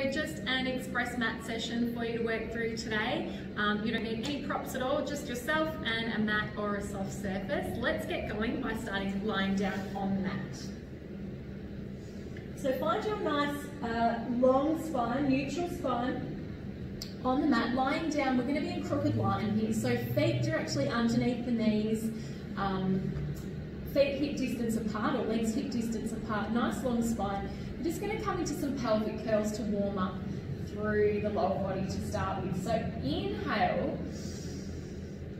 So just an express mat session for you to work through today. You don't need any props at all, just yourself and a mat or a soft surface. Let's get going by starting lying down on the mat. So find your nice long spine, neutral spine on the mat. Lying down, we're going to be in crooked line here. So feet directly underneath the knees, feet hip distance apart or legs hip distance apart, nice long spine. We're just going to come into some pelvic curls to warm up through the lower body to start with. So inhale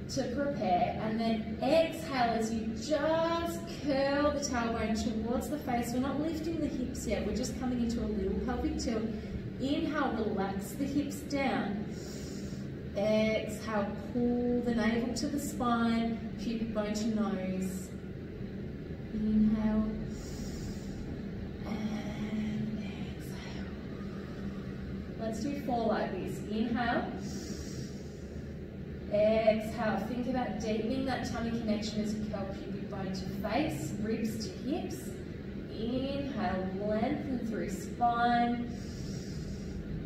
to prepare, and then exhale as you just curl the tailbone towards the face. We're not lifting the hips yet, we're just coming into a little pelvic tilt. Inhale, relax the hips down. Exhale, pull the navel to the spine, pubic bone to nose. Inhale and exhale. Let's do 4 like this. Inhale, exhale. Think about deepening that tummy connection as you curl pubic bone to face, ribs to hips. Inhale, lengthen through spine.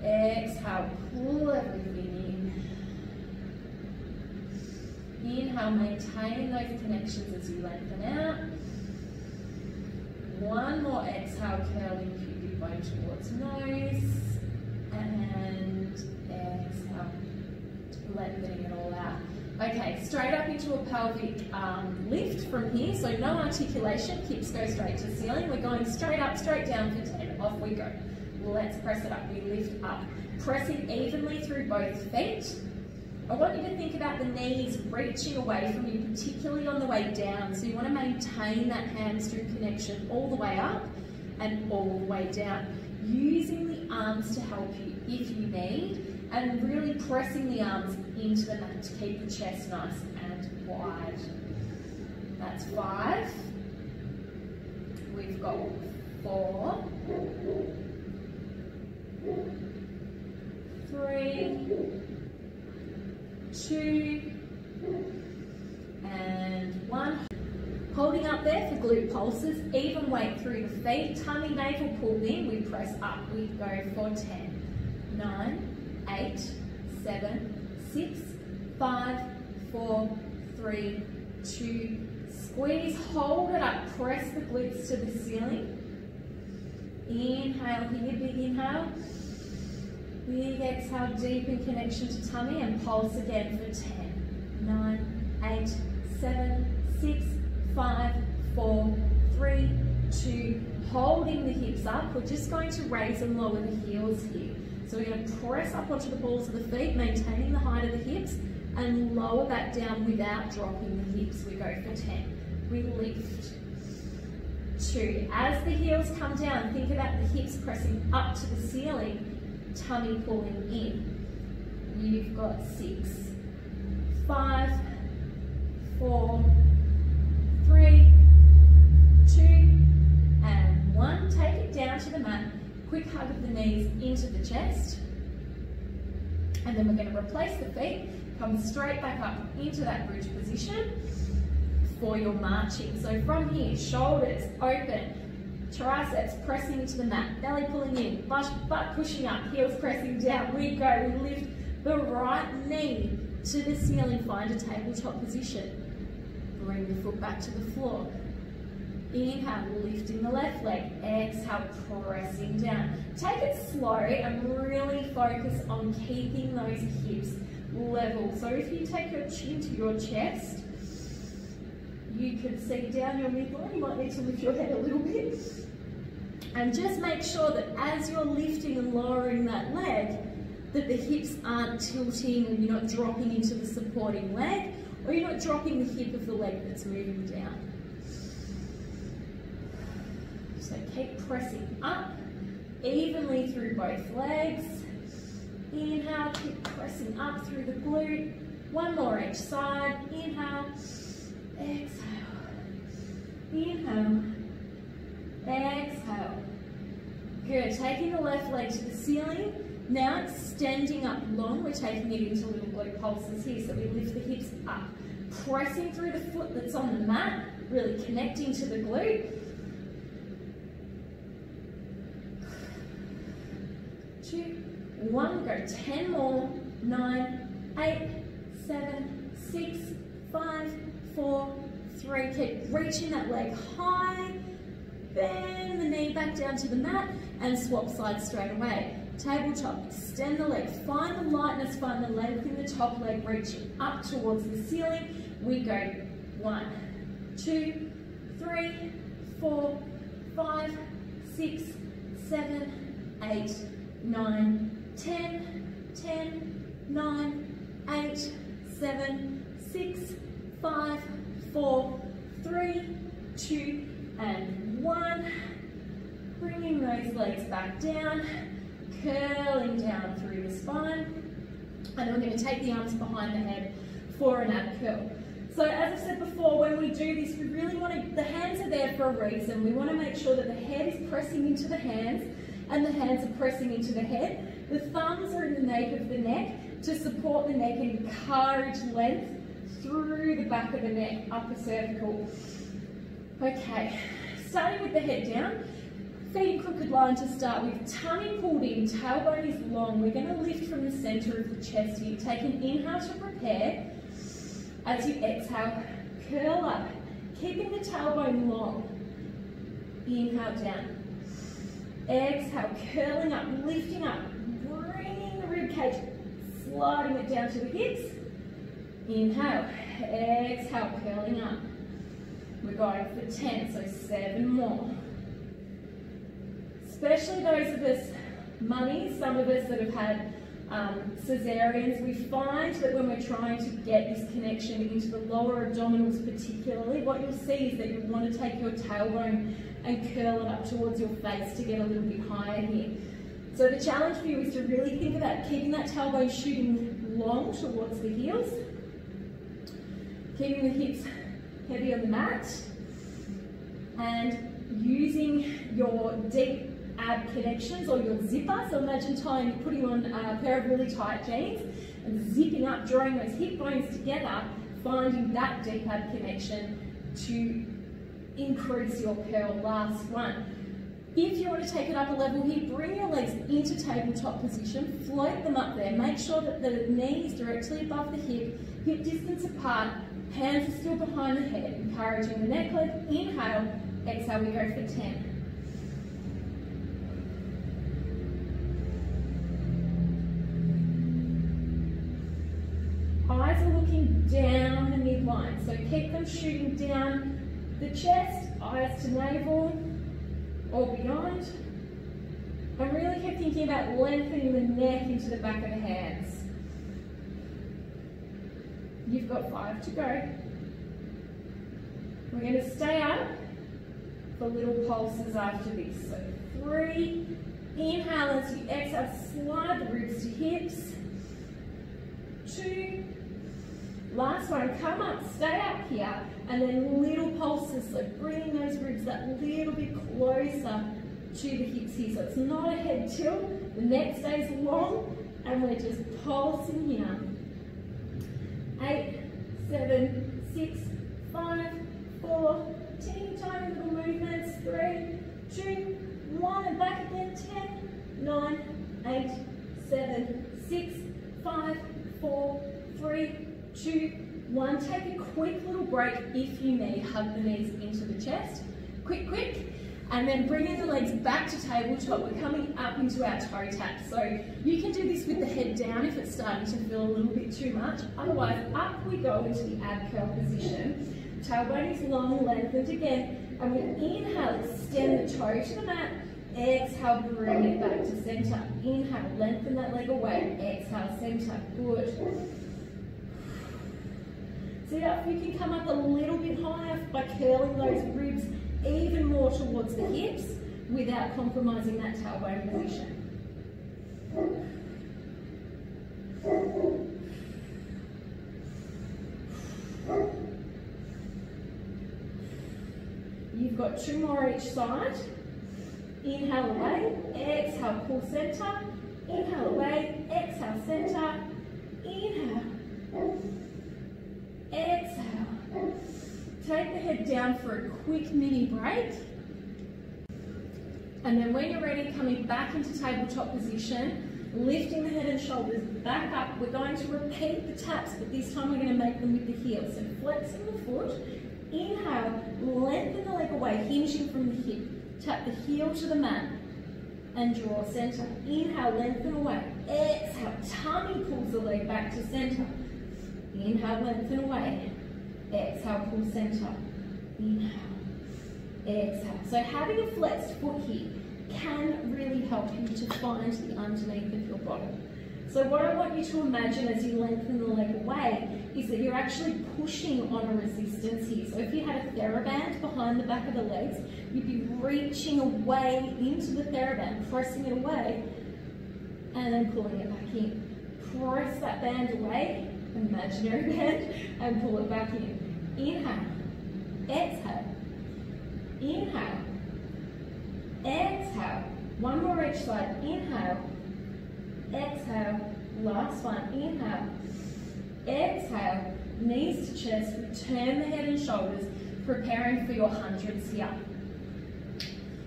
Exhale, pull everything in. Inhale, maintain those connections as you lengthen out. One more exhale, curling pubic bone towards nose, and exhale, lengthening it all out. Okay, straight up into a pelvic lift from here, so no articulation, hips go straight to the ceiling. We're going straight up, straight down for 10, off we go. Let's press it up, we lift up, pressing evenly through both feet. I want you to think about the knees reaching away from you, particularly on the way down. So you want to maintain that hamstring connection all the way up and all the way down. Using the arms to help you if you need, and really pressing the arms into the mat to keep the chest nice and wide. That's 5. We've got 4, 3, 2 and 1. Holding up there for glute pulses, even weight through the feet, tummy navel pulled in, we press up, we go for 10, 9, 8, 7, 6, 5, 4, 3, 2, squeeze, hold it up, press the glutes to the ceiling. Inhale here, big inhale. Big exhale, deepen connection to tummy, and pulse again for 10, 9, 8, 7, 6, 5, 4, 3, 2, holding the hips up. We're just going to raise and lower the heels here. So we're going to press up onto the balls of the feet, maintaining the height of the hips, and lower back down without dropping the hips. We go for 10. We lift. 2. As the heels come down, think about the hips pressing up to the ceiling, tummy pulling in. You've got 6, 5, 4, 3, 2, and 1. Take it down to the mat. Quick hug of the knees into the chest. And then we're going to replace the feet. Come straight back up into that bridge position for your marching. So from here, shoulders open, triceps pressing into the mat, belly pulling in, butt pushing up, heels pressing down. We go, we lift the right knee to the ceiling, find a tabletop position. Bring the foot back to the floor. Inhale, lifting the left leg. Exhale, pressing down. Take it slow and really focus on keeping those hips level. So if you take your chin to your chest, you can see down your midline. You might need to lift your head a little bit. And just make sure that as you're lifting and lowering that leg, that the hips aren't tilting and you're not dropping into the supporting leg, or you're not dropping the hip of the leg that's moving down. So keep pressing up evenly through both legs. Inhale, keep pressing up through the glute. One more each side. Inhale, exhale. Inhale, exhale. Good. Taking the left leg to the ceiling. Now extending up long. We're taking it into little glute pulses here. So we lift the hips up. Pressing through the foot that's on the mat. Really connecting to the glute. 2, 1, go 10 more, 9, 8, 7, 6, 5, 4, 3, keep reaching that leg high, bend the knee back down to the mat and swap sides straight away. Tabletop, extend the leg, find the lightness, find the length in the top leg, reaching up towards the ceiling. We go 1, 2, 3, 4, 5, 6, 7, 8, 9, 10, 10, 9, 8, 7, 6, 5, 4, 3, 2, and 1. Bringing those legs back down, curling down through the spine, and then we're going to take the arms behind the head for an ab curl. So as I said before, when we do this, we really want to, the hands are there for a reason. We want to make sure that the head is pressing into the hands and the hands are pressing into the head. The thumbs are in the nape of the neck to support the neck and encourage length through the back of the neck, upper cervical. Okay, starting with the head down, feet in crooked line to start with, tummy pulled in, tailbone is long. We're going to lift from the center of the chest here. Take an inhale to prepare. As you exhale, curl up, keeping the tailbone long. Inhale down. Exhale, curling up, lifting up, bringing the rib cage, sliding it down to the hips. Inhale, exhale, curling up. We're going for 10, so 7 more. Especially those of us mummies, some of us that have had cesareans, we find that when we're trying to get this connection into the lower abdominals particularly, what you'll see is that you want to take your tailbone and curl it up towards your face to get a little bit higher here. So the challenge for you is to really think about keeping that tailbone shooting long towards the heels, keeping the hips heavy on the mat, and using your deep ab connections or your zipper. So imagine putting on a pair of really tight jeans and zipping up, drawing those hip bones together, finding that deep ab connection to increase your curl. Last one. If you want to take it up a level here, bring your legs into tabletop position, float them up there, make sure that the knee is directly above the hip distance apart, hands are still behind the head, encouraging the neck leg. Inhale, exhale, we go for 10. Eyes are looking down the midline, so keep them shooting down the chest, eyes to navel or beyond. And really keep thinking about lengthening the neck into the back of the hands. You've got 5 to go. We're going to stay up for little pulses after this. So 3, inhale as you exhale, slide the ribs to hips. 2, last one, come up, stay up here, and then little pulses, so bringing those ribs that little bit closer to the hips here. So it's not a head tilt, the neck stays long, and we're just pulsing here. 8, 7, 6, 5, 4, teeny tiny little movements, 3, 2, 1, and back again, 10, 9, 8, 7, 6, 5, 4, 3, 2, 1. Take a quick little break if you need. Hug the knees into the chest. Quick, quick. And then bringing the legs back to tabletop. We're coming up into our toe tap. So you can do this with the head down if it's starting to feel a little bit too much. Otherwise, up we go into the ab curl position. Tailbone is long, lengthened again. And we inhale, extend the toe to the mat. Exhale, bring it back to center. Inhale, lengthen that leg away. Exhale, center. Good. Sit up. You can come up a little bit higher by curling those ribs even more towards the hips without compromising that tailbone position. You've got 2 more each side. Inhale away, exhale, pull center. Inhale away, exhale, center. Inhale, exhale. Take the head down for a quick mini break. And then when you're ready, coming back into tabletop position, lifting the head and shoulders back up. We're going to repeat the taps, but this time we're going to make them with the heels. So flexing the foot, inhale, lengthen the leg away, hinging from the hip. Tap the heel to the mat and draw center. Inhale, lengthen away. Exhale, tummy pulls the leg back to center. Inhale, lengthen away. Exhale, pull center. Inhale, exhale. So having a flexed foot here can really help you to find the underneath of your body. So what I want you to imagine as you lengthen the leg away is that you're actually pushing on a resistance here. So if you had a TheraBand behind the back of the legs, you'd be reaching away into the TheraBand, pressing it away, and then pulling it back in. Press that band away, imaginary band, and pull it back in. Inhale, exhale, inhale, exhale. One more each side. Inhale, exhale. Last one. Inhale, exhale. Knees to chest. Return the head and shoulders, preparing for your hundreds here.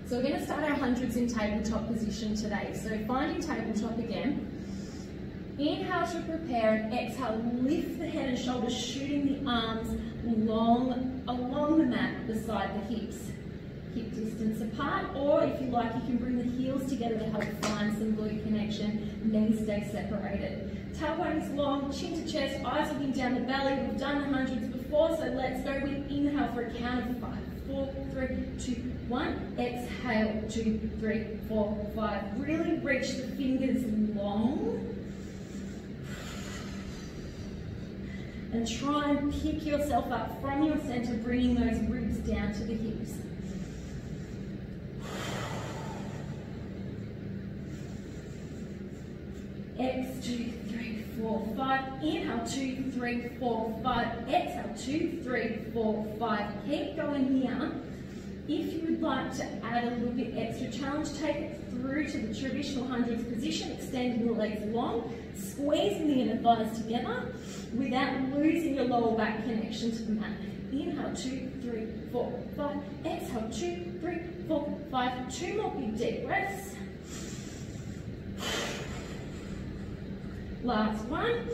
So we're going to start our hundreds in tabletop position today. So finding tabletop again. Inhale to prepare and exhale, lift the head and shoulders, shooting the arms long along the mat beside the hips. Hip distance apart, or if you like, you can bring the heels together to help find some glute connection. Knees stay separated. Tailbone long, chin to chest, eyes looking down the belly. We've done the hundreds before, so let's go with inhale for a count of 5. 4, 3, 2, 1. Exhale, 2, 3, 4, 5. Really reach the fingers long. And try and pick yourself up from your center, bringing those ribs down to the hips. X, 2, 3, 4, 5. Inhale, 2, 3, 4, 5. Exhale, 2, 3, 4, 5. Keep going here. If you would like to add a little bit extra challenge, take it through to the traditional hundreds position, extending the legs long, squeezing the inner thighs together without losing your lower back connection to the mat. Inhale, 2, 3, 4, 5. Exhale, 2, 3, 4, 5. 2 more big deep breaths. Last one.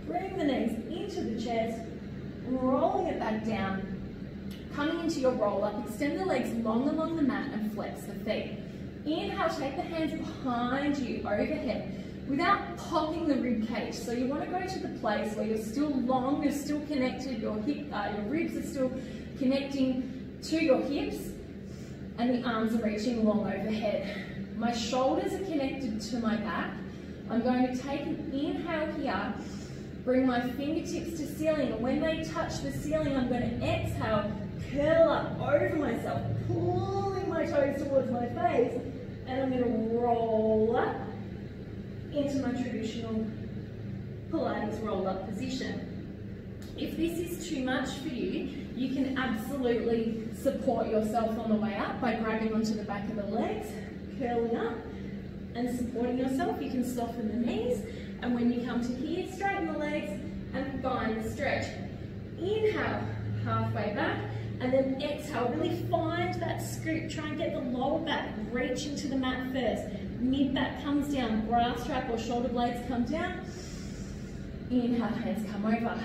Bring the knees into the chest, rolling it back down. Coming into your roll up, extend the legs long along the mat and flex the feet. Inhale, take the hands behind you, overhead, without popping the rib cage. So you want to go to the place where you're still long, you're still connected, your ribs are still connecting to your hips, and the arms are reaching long overhead. My shoulders are connected to my back. I'm going to take an inhale here, bring my fingertips to ceiling, and when they touch the ceiling, I'm going to exhale, curl up over myself, pulling my toes towards my face, and I'm going to roll up into my traditional Pilates roll-up position. If this is too much for you, you can absolutely support yourself on the way up by grabbing onto the back of the legs, curling up, and supporting yourself. You can soften the knees, and when you come to here, straighten the legs and find the stretch. Inhale, halfway back, and then exhale, really find that scoop. Try and get the lower back reaching to the mat first. Mid back comes down, bra strap or shoulder blades come down. Inhale, hands come over.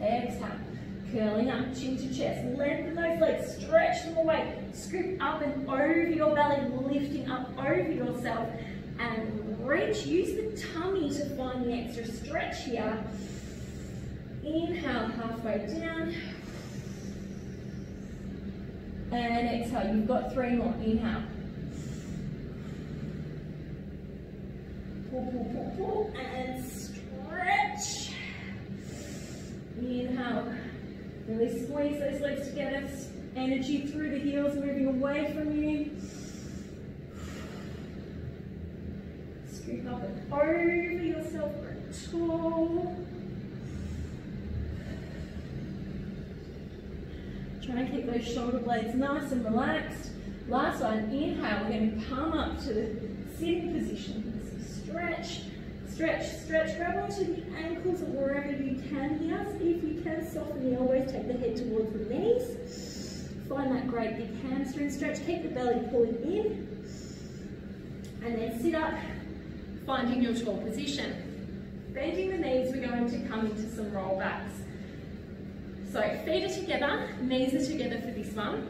Exhale, curling up, chin to chest. Lengthen those legs, stretch them away. Scoop up and over your belly, lifting up over yourself. And reach, use the tummy to find the extra stretch here. Inhale, halfway down. And exhale, you've got 3 more. Inhale. Pull, pull, pull, pull, and stretch. Inhale. Really squeeze those legs together. Energy through the heels, moving away from you. Scoop up and over yourself for a tall. Try and keep those shoulder blades nice and relaxed. Last one, inhale, we're going to come up to the sitting position. So stretch, Stretch, stretch, grab onto the ankles wherever you can here. See if you can soften the elbows, take the head towards the knees. Find that great big hamstring stretch, keep the belly pulling in. And then sit up, finding your tall position. Bending the knees, we're going to come into some roll backs. So feet are together, knees are together for this one.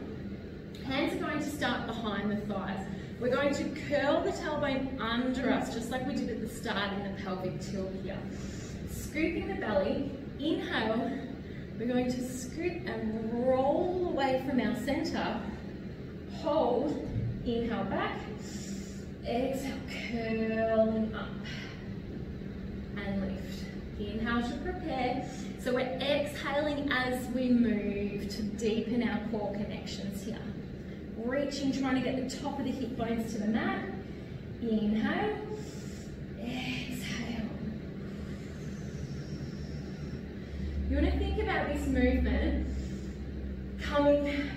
Hands are going to start behind the thighs. We're going to curl the tailbone under us, just like we did at the start in the pelvic tilt here. Scooping the belly, inhale, we're going to scoop and roll away from our center. Hold, inhale back, exhale, curling up, and lift. Inhale to prepare. So we're exhaling as we move to deepen our core connections here. Reaching, trying to get the top of the hip bones to the mat. Inhale, exhale. You want to think about this movement coming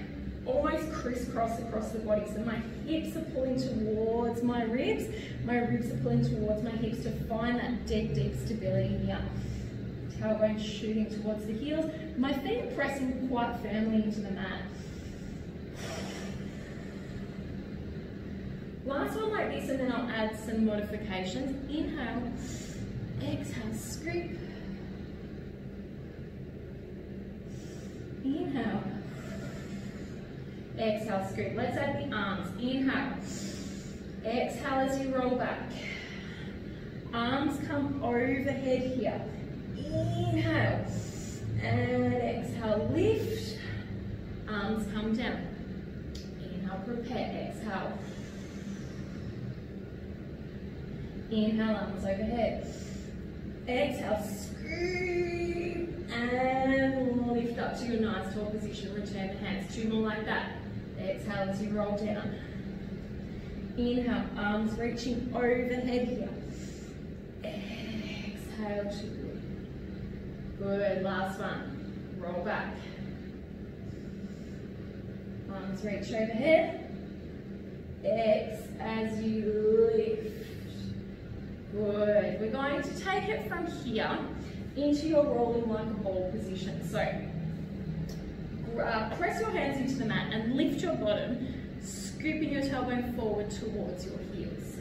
almost crisscross across the body. So my hips are pulling towards my ribs are pulling towards my hips to find that deep, deep stability here. Tailbone shooting towards the heels. My feet are pressing quite firmly into the mat. Last one like this, and then I'll add some modifications. Inhale, exhale, scoop. Inhale, exhale, scoop. Let's add the arms. Inhale, exhale as you roll back. Arms come overhead here. Inhale, and exhale, lift. Arms come down. Inhale, prepare, exhale. Inhale, arms overhead. Exhale, scoop, and lift up to your nice tall position. Return the hands, 2 more like that. Exhale as you roll down. Inhale, arms reaching overhead here. Exhale to lift. Good, last one. Roll back. Arms reach overhead. Exhale as you lift. Good. We're going to take it from here into your rolling like a ball position. So press your hands into the mat and lift your bottom, scooping your tailbone forward towards your heels.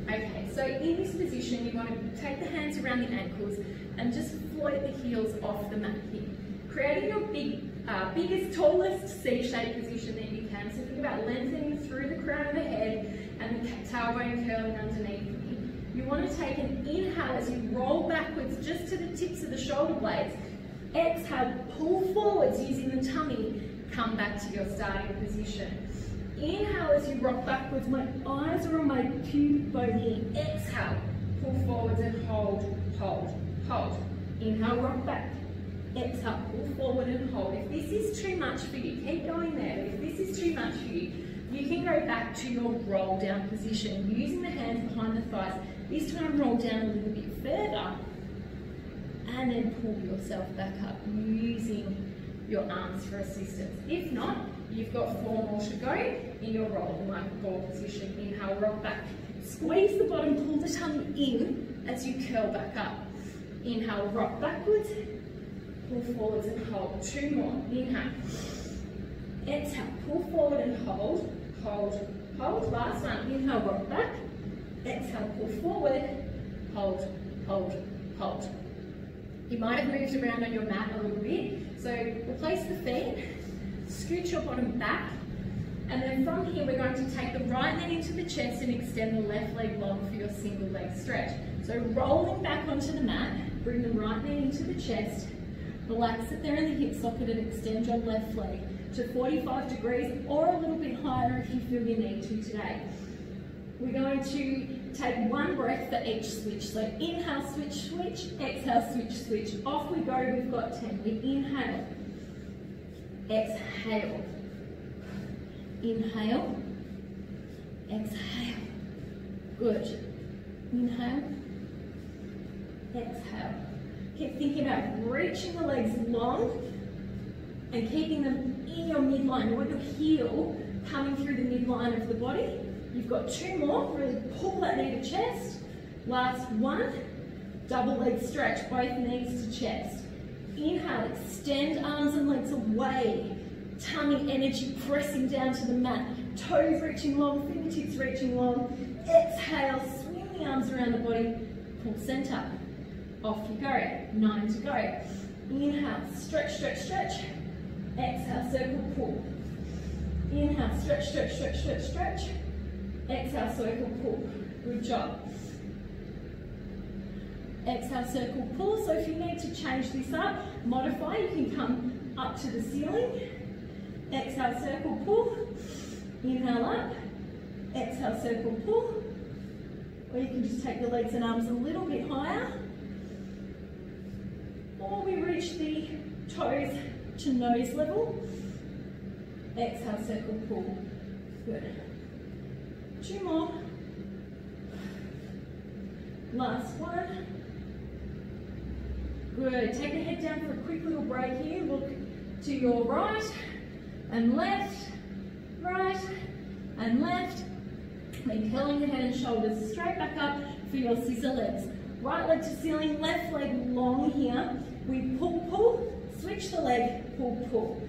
Okay, so in this position, you're going to take the hands around the ankles and just float the heels off the mat here, creating your biggest, tallest C-shaped position that you can. So think about lengthening through the crown of the head and the tailbone curling underneath you. You want to take an inhale as you roll backwards just to the tips of the shoulder blades. Exhale, pull forwards using the tummy. Come back to your starting position. Inhale as you rock backwards. My eyes are on my pubic bone here. Exhale, pull forwards and hold, hold, hold. Inhale, rock back. Exhale, pull forward and hold. If this is too much for you, keep going there. If this is too much for you, you can go back to your roll down position, using the hands behind the thighs. This time roll down a little bit further and then pull yourself back up using your arms for assistance. If not, you've got 4 more to go in your rolling like a ball position. Inhale, rock back. Squeeze the bottom, pull the tummy in as you curl back up. Inhale, rock backwards, pull forwards and hold. 2 more. Inhale. Exhale, pull forward and hold. Hold, hold. Last one. Inhale, rock back. Exhale, pull forward. Hold, hold, hold. You might have moved around on your mat a little bit. So replace the feet, scoot your bottom back, and then from here we're going to take the right leg into the chest and extend the left leg long for your single leg stretch. So rolling back onto the mat, bring the right knee into the chest, relax it there in the hip socket and extend your left leg to 45 degrees or a little bit higher if you feel you need to today. We're going to take 1 breath for each switch. So inhale, switch, switch, exhale, switch, switch. Off we go, we've got 10. We inhale, exhale, inhale, exhale. Good. Inhale, exhale. Keep thinking about reaching the legs long and keeping them in your midline. You want your heel coming through the midline of the body. You've got 2 more. Really pull that knee to chest. Last one. Double leg stretch, both knees to chest. Inhale, extend arms and legs away. Tummy energy pressing down to the mat. Toes reaching long, fingertips reaching long. Exhale, swing the arms around the body. Pull center. Off you go. 9 to go. Inhale, stretch, stretch, stretch. Exhale, circle, pull. Inhale, stretch, stretch, stretch, stretch, stretch. Exhale, circle, pull. Good job. Exhale, circle, pull. So if you need to change this up, modify, you can come up to the ceiling. Exhale, circle, pull. Inhale up. Exhale, circle, pull. Or you can just take the legs and arms a little bit higher. Or we reach the toes to nose level. Exhale, circle, pull. Good. 2 more. Last one. Good. Take the head down for a quick little break here. Look to your right and left, right and left. Then curling the head and shoulders straight back up for your scissor legs. Right leg to ceiling, left leg long here. We pull, pull, switch the leg, pull, pull.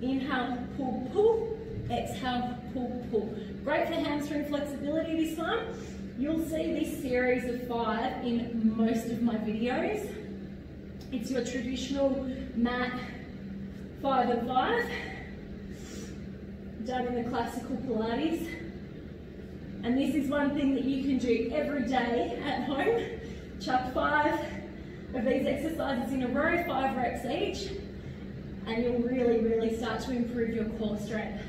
Inhale, pull, pull. Exhale, pull, pull. Great for hamstring flexibility this one. You'll see this series of 5 in most of my videos. It's your traditional mat 5 and 5, done in the classical Pilates. And this is one thing that you can do every day at home. Chuck 5 of these exercises in a row, 5 reps each, and you'll really, really start to improve your core strength.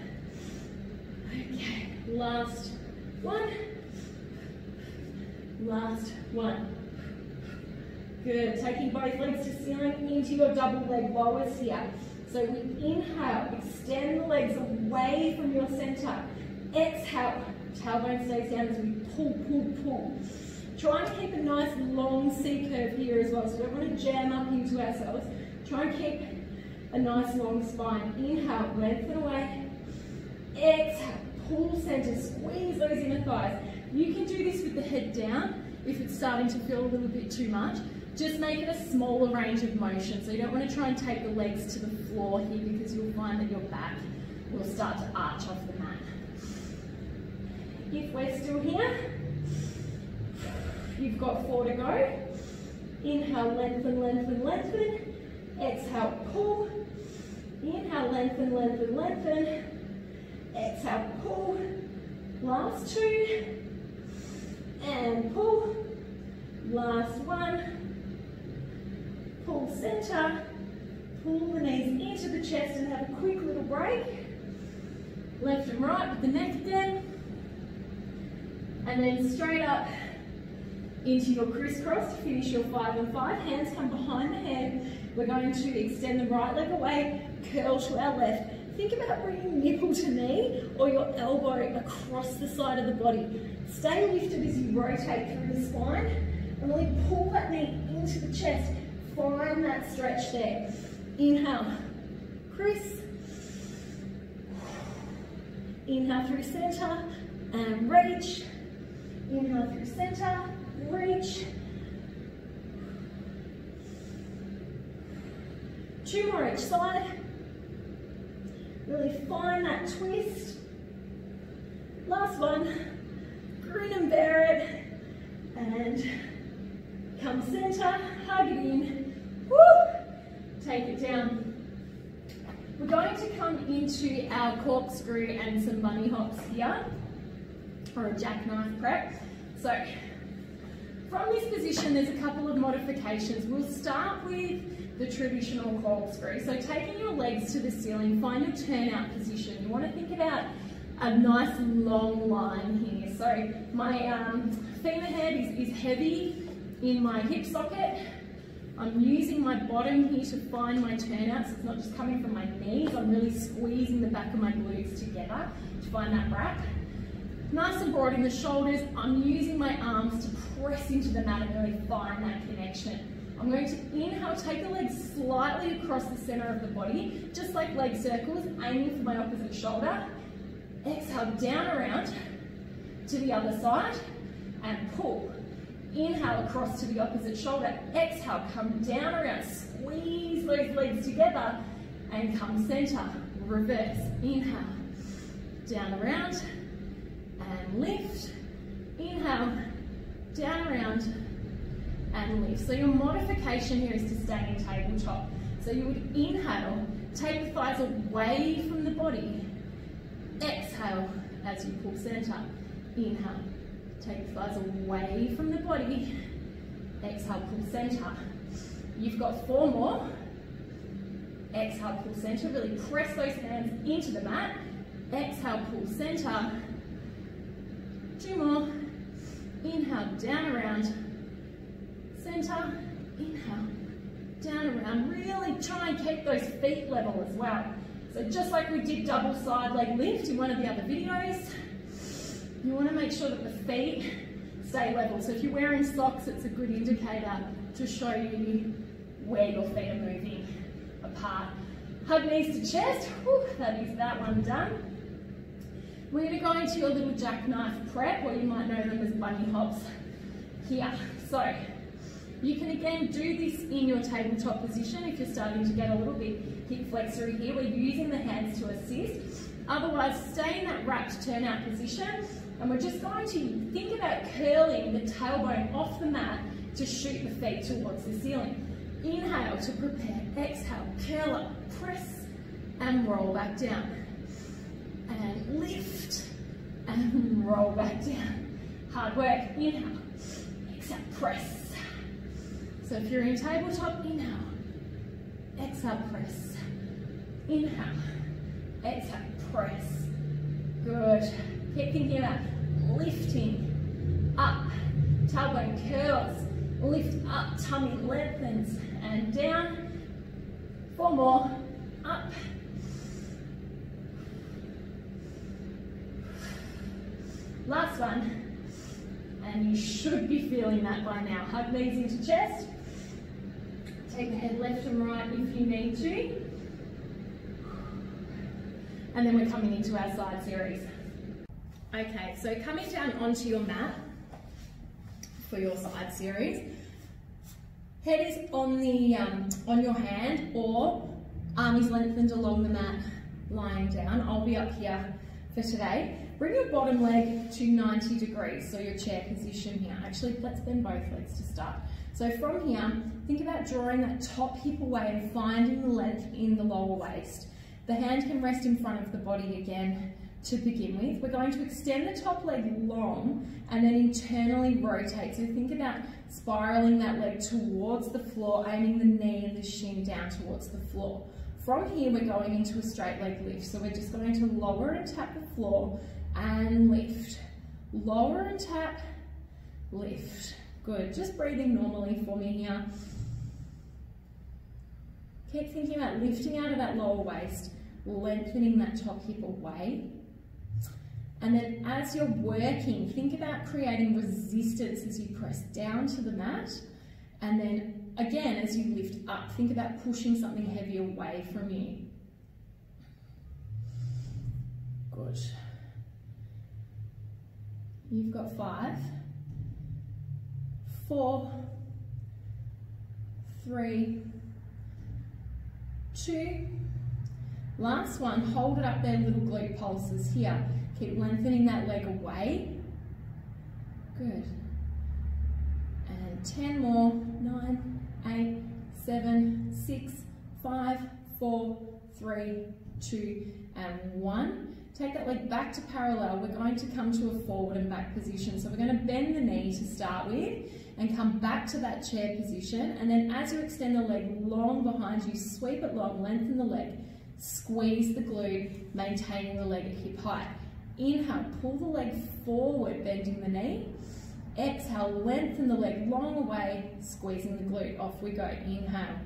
Okay, last one. Last one. Good. Taking both legs to ceiling into your double leg lowers here. So we inhale, extend the legs away from your center. Exhale, tailbone stays down as we pull, pull, pull. Try and keep a nice long C curve here as well. So we don't want to jam up into ourselves. Try and keep a nice long spine. Inhale, lengthen away. Exhale, pull center, squeeze those inner thighs. You can do this with the head down if it's starting to feel a little bit too much. Just make it a smaller range of motion. So you don't want to try and take the legs to the floor here because you'll find that your back will start to arch off the mat. If we're still here, you've got 4 to go. Inhale, lengthen, lengthen, lengthen. Exhale, pull. Inhale, lengthen, lengthen, lengthen. Exhale, pull. Last 2. And pull. Last 1. Pull center. Pull the knees into the chest and have a quick little break. Left and right with the neck again. And then straight up into your crisscross to finish your 5 and 5. Hands come behind the head. We're going to extend the right leg away, curl to our left. Think about bringing nipple to knee or your elbow across the side of the body. Stay lifted as you rotate through the spine and really pull that knee into the chest. Find that stretch there. Inhale, Chris. Inhale through center and reach. Inhale through center, reach. 2 more each side. Really find that twist. Last one. Grin and bear it. And come center, hug it in. Woo! Take it down. We're going to come into our corkscrew and some bunny hops here, or a jackknife prep. So from this position, there's a couple of modifications. We'll start with the traditional corkscrew. So taking your legs to the ceiling, find your turnout position. You want to think about a nice long line here. So my femur head is heavy in my hip socket. I'm using my bottom here to find my turnout, so it's not just coming from my knees. I'm really squeezing the back of my glutes together to find that wrap. Nice and broad in the shoulders. I'm using my arms to press into the mat and really find that connection. I'm going to inhale, take the legs slightly across the center of the body, just like leg circles, aiming for my opposite shoulder. Exhale, down around to the other side and pull. Inhale across to the opposite shoulder. Exhale, come down around. Squeeze those legs together and come center. Reverse. Inhale, down around and lift. Inhale, down around and lift. So your modification here is to stay in tabletop. So you would inhale, take the thighs away from the body. Exhale as you pull center. Inhale, take the thighs away from the body. Exhale, pull center. You've got 4 more. Exhale, pull center. Really press those hands into the mat. Exhale, pull center. 2 more. Inhale, down around. Center. Inhale, down around. Really try and keep those feet level as well. So just like we did double side leg lift in one of the other videos, you want to make sure that the feet stay level. So if you're wearing socks, it's a good indicator to show you where your feet are moving apart. Hug knees to chest. Whew, that is that one done. We're going to go into your little jackknife prep, or you might know them as bunny hops here. So you can again do this in your tabletop position if you're starting to get a little bit hip flexory here. We're using the hands to assist. Otherwise, stay in that wrapped turnout position, and we're just going to think about curling the tailbone off the mat to shoot the feet towards the ceiling. Inhale to prepare. Exhale, curl up, press, and roll back down. And lift, and roll back down. Hard work. Inhale, exhale, press. So if you're in tabletop, inhale, exhale, press. Inhale, exhale, press. Good. Keep thinking about lifting up, tailbone curls, lift up, tummy lengthens, and down. 4 more, up. Last one, and you should be feeling that by now. Hug knees into chest. Take the head left and right if you need to. And then we're coming into our side series. Okay, so coming down onto your mat for your side series. Head is on your hand, or arm is lengthened along the mat, lying down. I'll be up here for today. Bring your bottom leg to 90 degrees, so your chair position here. Actually, let's bend both legs to start. So from here, think about drawing that top hip away and finding the length in the lower waist. The hand can rest in front of the body again to begin with. We're going to extend the top leg long and then internally rotate. So think about spiraling that leg towards the floor, aiming the knee and the shin down towards the floor. From here, we're going into a straight leg lift. So we're just going to lower and tap the floor and lift. Lower and tap, lift. Good. Just breathing normally for me here. Keep thinking about lifting out of that lower waist, lengthening that top hip away. And then as you're working, think about creating resistance as you press down to the mat. And then again, as you lift up, think about pushing something heavy away from you. Good. You've got 5, 4, 3, 2. Last one, hold it up there, little glute pulses here. Keep lengthening that leg away. Good. And 10 more. 9, 8, 7, 6, 5, 4, 3, 2, and 1. Take that leg back to parallel. We're going to come to a forward and back position. So we're going to bend the knee to start with and come back to that chair position. And then as you extend the leg long behind you, sweep it long, lengthen the leg, squeeze the glute, maintaining the leg at hip height. Inhale, pull the leg forward, bending the knee. Exhale, lengthen the leg long away, squeezing the glute. Off we go. Inhale.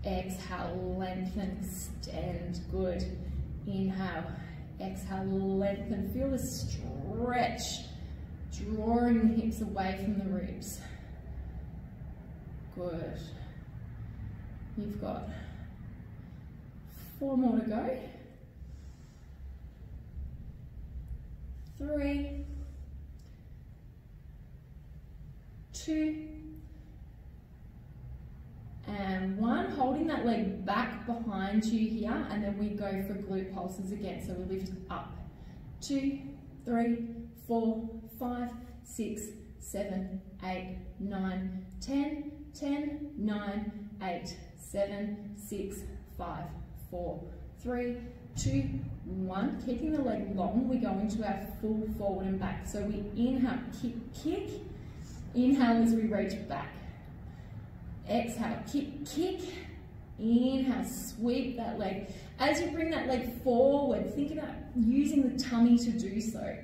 Exhale, lengthen, extend. Good. Inhale. Exhale, lengthen. Feel the stretch, drawing the hips away from the ribs. Good. You've got 4 more to go. 3, 2, and 1. Holding that leg back behind you here, and then we go for glute pulses again. So we lift up. 2, 3, 4, 5, 6, 7, 8, 9, 10, 10, 9, 8, 7, 6, 5, 4, 3, 2, 1. Keeping the leg long, we go into our full forward and back. So we inhale, kick. Inhale as we reach back. Exhale, kick. Inhale, sweep that leg. As you bring that leg forward, think about using the tummy to do so.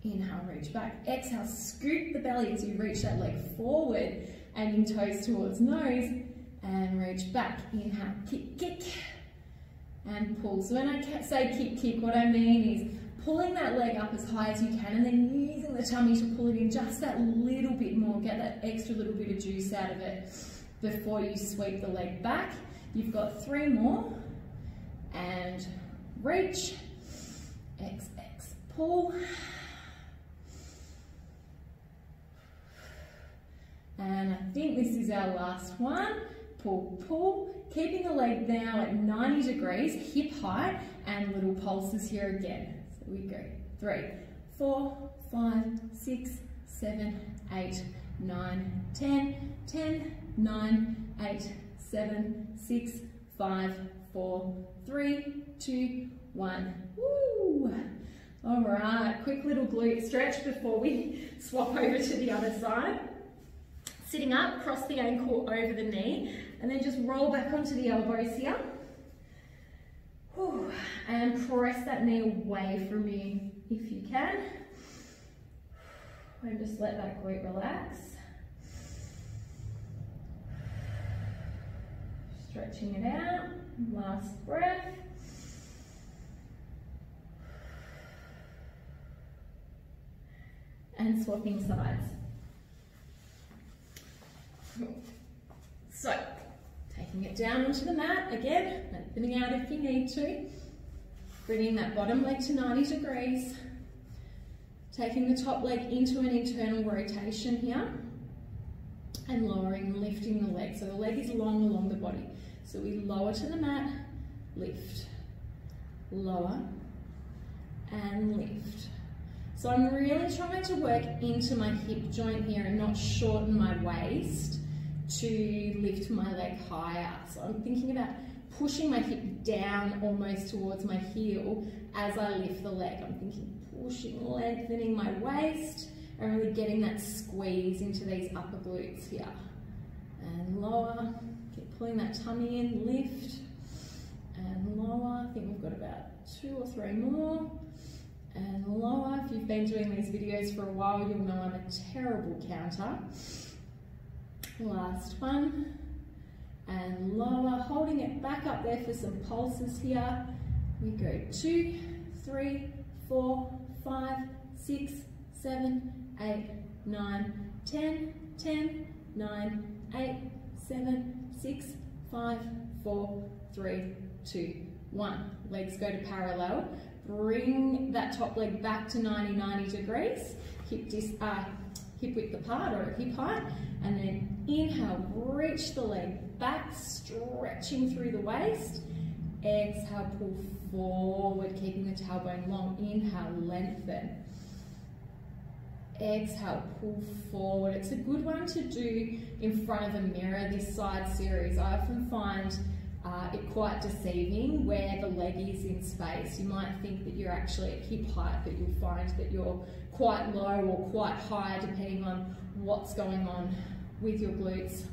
Inhale, reach back. Exhale, scoop the belly as you reach that leg forward and in toes towards nose and reach back. Inhale, kick, and pull. So when I say kick, what I mean is pulling that leg up as high as you can and then using the tummy to pull it in just that little bit more. Get that extra little bit of juice out of it before you sweep the leg back. You've got 3 more. And reach. X, pull. And I think this is our last one. Pull. Keeping the leg now at 90 degrees, hip height, and little pulses here again. So we go 3, 4, 5, 6, 7, 8, 9, 10, 10, 9, 8, 7, 6, 5, 4, 3, 2, 1. Woo! All right, quick little glute stretch before we swap over to the other side. Sitting up, cross the ankle over the knee, and then just roll back onto the elbows here. Whew. And press that knee away from you if you can. And just let that glute relax. Stretching it out. Last breath. And swapping sides. So, taking it down onto the mat again, lengthening out if you need to, bringing that bottom leg to 90 degrees, taking the top leg into an internal rotation here, and lowering and lifting the leg. So the leg is long along the body. So we lower to the mat, lift, lower, and lift. So I'm really trying to work into my hip joint here and not shorten my waist to lift my leg higher. So I'm thinking about pushing my hip down almost towards my heel as I lift the leg. I'm thinking pushing, lengthening my waist and really getting that squeeze into these upper glutes here. And lower, keep pulling that tummy in, lift, and lower. I think we've got about 2 or 3 more. And lower. If you've been doing these videos for a while, you'll know I'm a terrible counter. Last one, and lower, holding it back up there for some pulses here. We go 2, 3, 4, 5, 6, 7, 8, 9, 10, 10, 9, 8, 7, 6, 5, 4, 3, 2, 1. Legs go to parallel. Bring that top leg back to 90 degrees. Hip width apart or hip height, and then inhale, reach the leg back, stretching through the waist. Exhale, pull forward, keeping the tailbone long. Inhale, lengthen. Exhale, pull forward. It's a good one to do in front of a mirror, this side series. I often find it quite deceiving where the leg is in space. You might think that you're actually at hip height, but you'll find that you're quite low or quite high depending on what's going on with your glutes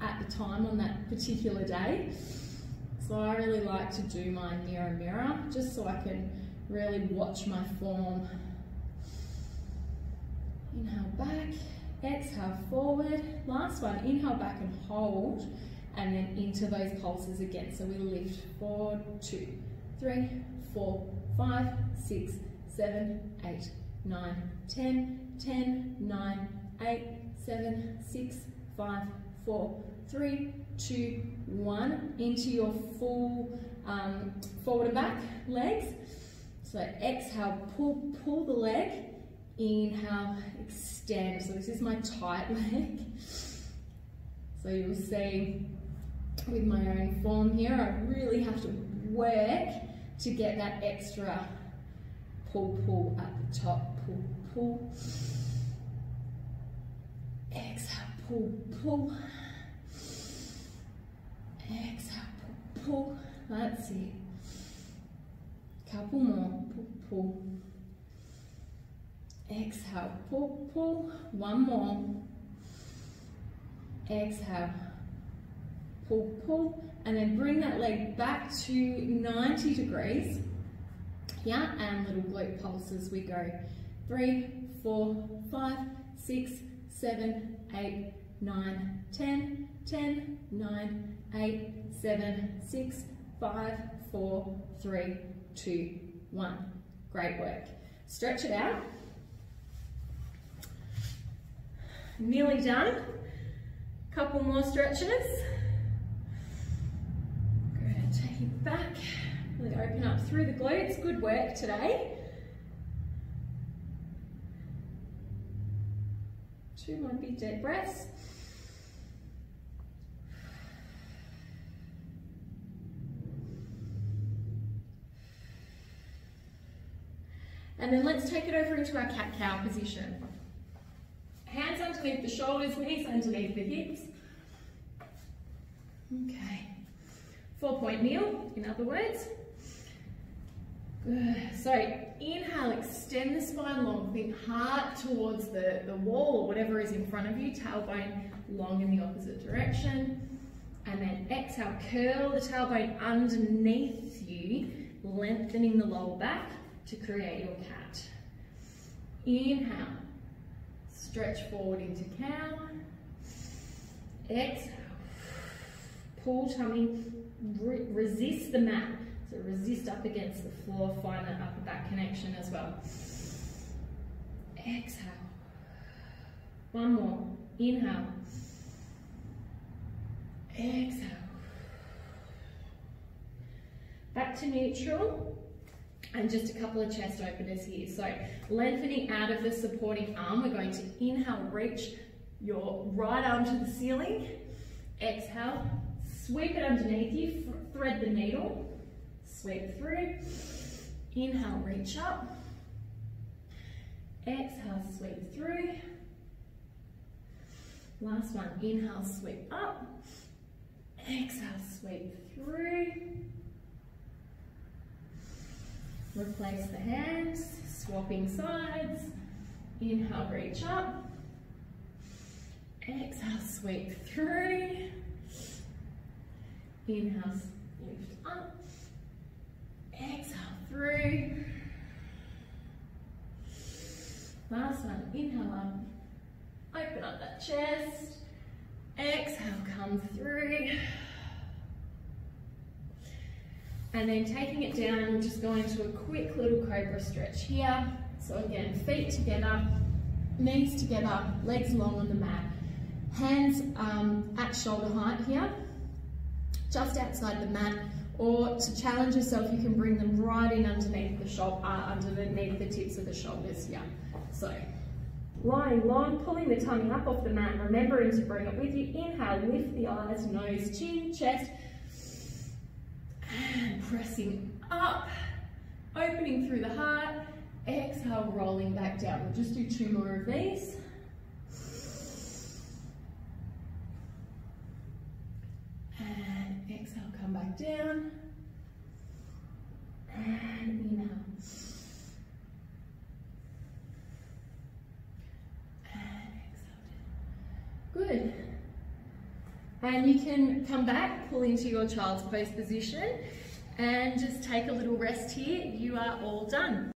at the time on that particular day. So I really like to do mine near a mirror just so I can really watch my form. Inhale back, exhale forward. Last one, inhale back and hold, and then into those pulses again. So we lift forward, 2, 3, 4, 5, 6, 7, 8, 9, 10, 10, 9, 8, 7, 6, 5, 4, 3, 2, 1. Into your full forward and back legs. So exhale, pull the leg Inhale, extend. So this is my tight leg. So you'll see with my own form here, I really have to work to get that extra pull at the top. Pull. Exhale, pull. Exhale, pull. That's it. Couple more. Pull. Exhale, pull. One more. Exhale, pull. And then bring that leg back to 90 degrees. Yeah, and little glute pulse as we go. 3, 4, 5, 6, 7, 8, 9, 10, 10, 9, 8, 7, 6, 5, 4, 3, 2, 1. Great work. Stretch it out. Nearly done. Couple more stretches. Good. Take it back. Really open up through the glutes. Good work today. 2 more big deep breaths. And then let's take it over into our cat-cow position. Hands underneath the shoulders, knees underneath the hips. Okay. 4-point kneel, in other words. Good. So inhale, extend the spine long, think heart towards the wall or whatever is in front of you, tailbone long in the opposite direction. And then exhale, curl the tailbone underneath you, lengthening the lower back to create your cat. Inhale, stretch forward into cow. Exhale, pull tummy, resist the mat. So resist up against the floor, find that upper back connection as well. Exhale. One more. Inhale. Exhale. Back to neutral. And just a couple of chest openers here. So lengthening out of the supporting arm, we're going to inhale, reach your right arm to the ceiling. Exhale, sweep it underneath you, thread the needle. Sweep through. Inhale, reach up. Exhale, sweep through. Last one. Inhale, sweep up. Exhale, sweep through. Replace the hands, swapping sides. Inhale, reach up. Exhale, sweep through. Inhale, lift up. Exhale through. Last one, inhale up. Open up that chest. Exhale, come through. And then taking it down, we're just going to a quick little cobra stretch here. So again, feet together, knees together, legs long on the mat. Hands at shoulder height here, just outside the mat. Or to challenge yourself, you can bring them right in underneath the shoulder, underneath the tips of the shoulders here. So, lying long, pulling the tummy up off the mat, remembering to bring it with you. Inhale, lift the eyes, nose, chin, chest, and pressing up, opening through the heart. Exhale, rolling back down. We'll just do 2 more of these. And exhale, come back down. And inhale. And exhale. Good. And you can come back, pull into your child's pose position, and just take a little rest here. You are all done.